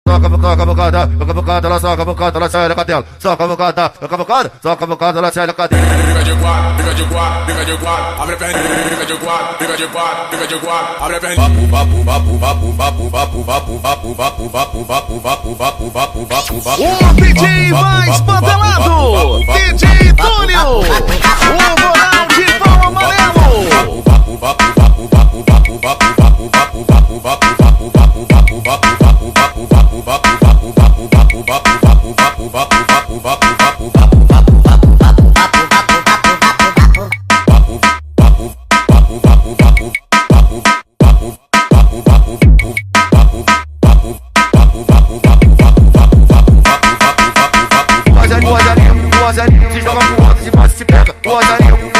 soca a bocada, ela soca a bocada, ela sai da cadela, soca a bocada, ela sai da cadela. Fica de quatro, fica de quatro, fica de quatro, abre a perninha, fica de quatro, fica de quatro, fica de quatro, abre a perninha. O DJ mais badalado, DJ Túlio, o moral de pau amarelo. Se joga pro alto, se passa, se pega. O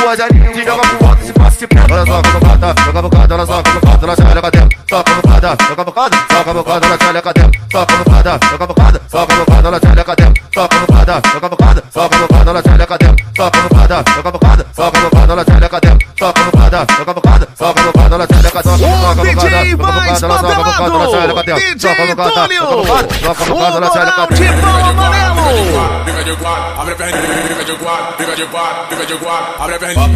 azarinho, se joga pro alto, se passa, se pega. Ela soca a bocada, ela soca a bocada, ela sai da cadela. Soca a bocada, ela sai da cadela. Soca a bocada, ela sai da cadela. Soca a bocada, ela sai da cadela. Soca a bocada, ela sai da cadela. Soca a bocada, ela sai da cadela. O DJ mais badalado, DJ Túlio, o moral de pau amarelo. Fica de quatro, abre a perninha, fica de quatro, fica de quatro, fica de quatro, abre a perninha.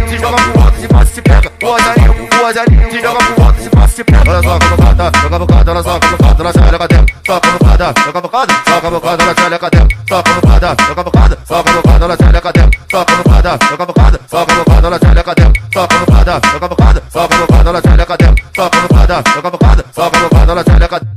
Se joga pro alto, se passa, se pega. O azarinho, se joga pro alto, se passa, se pega. Ela soca a bocada, ela soca a bocada, ela sai da cadela. Soca a bocada, ela sai da cadela. Soca a bocada, ela sai da cadela. Soca a bocada, ela sai da cadela. Soca a bocada, ela sai da cadela. Soca a bocada, ela sai da cadela.